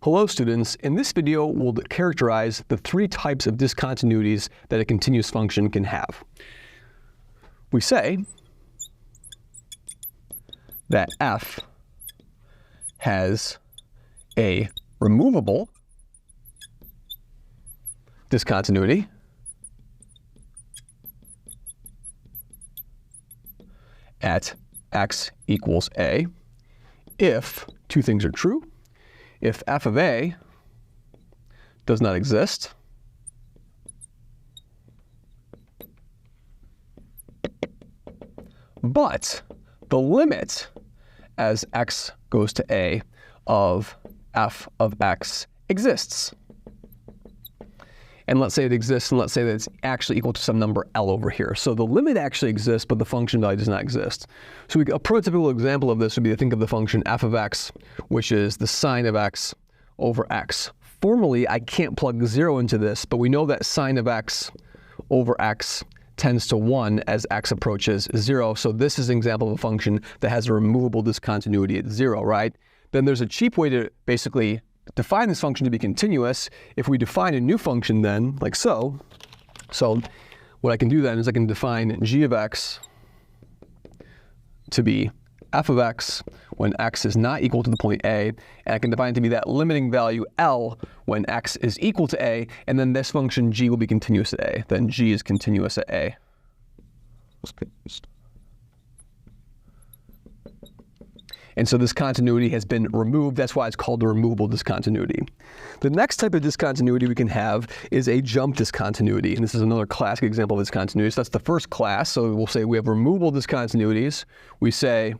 Hello students, in this video we'll characterize the three types of discontinuities that a continuous function can have. We say that f has a removable discontinuity at x equals a if two things are true. If f of a does not exist, but the limit as x goes to a of f of x exists. And let's say it exists, and let's say that it's actually equal to some number L over here. So the limit actually exists, but the function value does not exist. So a prototypical example of this would be to think of the function f of x, which is the sine of x over x. Formally, I can't plug 0 into this, but we know that sine of x over x tends to 1 as x approaches 0. So this is an example of a function that has a removable discontinuity at 0, right? Then there's a cheap way to basically define this function to be continuous. If we define a new function then, like so, what I can do then is I can define g of x to be f of x when x is not equal to the point a, and I can define it to be that limiting value L when x is equal to a, and then this function g will be continuous at a. Then g is continuous at a. And so this continuity has been removed. That's why it's called a removable discontinuity. The next type of discontinuity we can have is a jump discontinuity. And this is another classic example of discontinuity. So that's the first class. So we'll say we have removable discontinuities. We say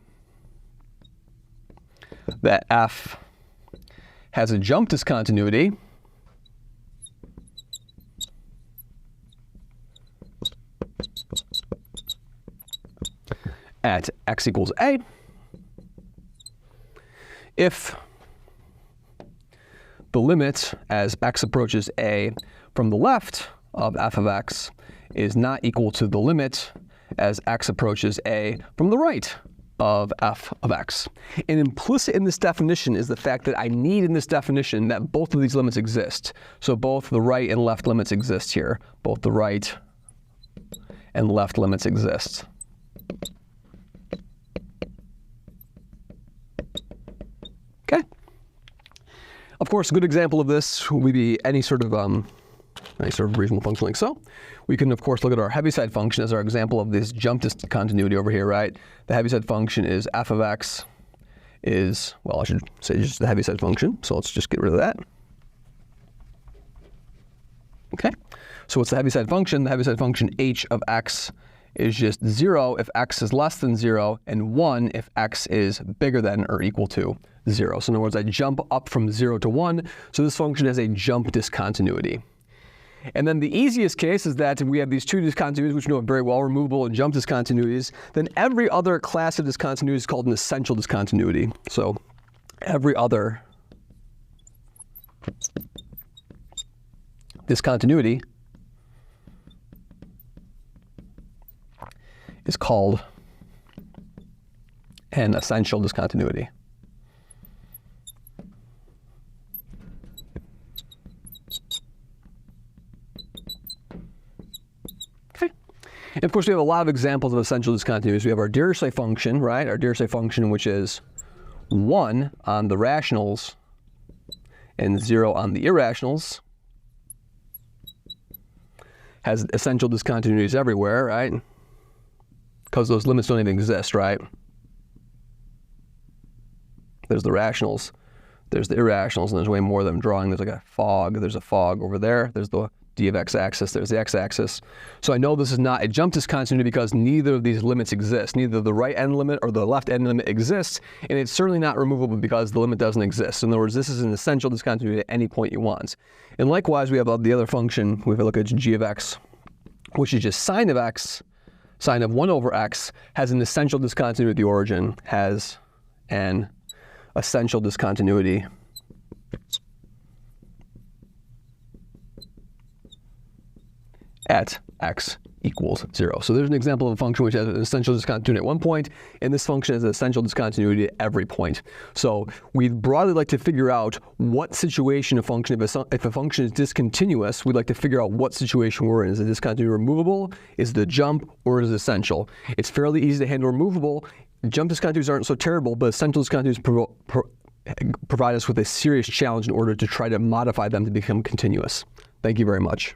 that f has a jump discontinuity at x equals a if the limit as x approaches a from the left of f of x is not equal to the limit as x approaches a from the right of f of x. And implicit in this definition is the fact that I need in this definition that both of these limits exist. So both the right and left limits exist here. Both the right and left limits exist. Okay. Of course, a good example of this would be any sort of reasonable function like so. We can, of course, look at our Heaviside function as our example of this jump discontinuity over here, right? The Heaviside function is f of x is, well, I should say just the Heaviside function. So let's just get rid of that. Okay. So what's the Heaviside function? The Heaviside function h of x is just 0 if x is less than 0, and 1 if x is bigger than or equal to 0. So in other words, I jump up from 0 to 1. So this function has a jump discontinuity. And then the easiest case is that we have these two discontinuities, which we know very well, removable and jump discontinuities. Then every other class of discontinuity is called an essential discontinuity. So every other discontinuity is called an essential discontinuity. Okay. And of course, we have a lot of examples of essential discontinuities. We have our Dirichlet function, right? Our Dirichlet function, which is 1 on the rationals and 0 on the irrationals, has essential discontinuities everywhere, right? Because those limits don't even exist, right? There's the rationals, there's the irrationals, and there's way more of them drawing. There's like a fog. There's a fog over there. There's the d of x-axis. There's the x-axis. So I know this is not a jump discontinuity because neither of these limits exist. Neither the right end limit or the left end limit exists, and it's certainly not removable because the limit doesn't exist. In other words, this is an essential discontinuity at any point you want. And likewise, we have the other function. We have a look at g of x, which is just sine of x. Sine of 1 over x has an essential discontinuity at the origin, has an essential discontinuity at x equals 0. So there's an example of a function which has an essential discontinuity at one point, and this function has an essential discontinuity at every point. So we'd broadly like to figure out what situation a function, if a function is discontinuous, we'd like to figure out what situation we're in. Is the discontinuity removable? Is it a jump? Or is it essential? It's fairly easy to handle removable. Jump discontinuities aren't so terrible, but essential discontinuities provide us with a serious challenge in order to try to modify them to become continuous. Thank you very much.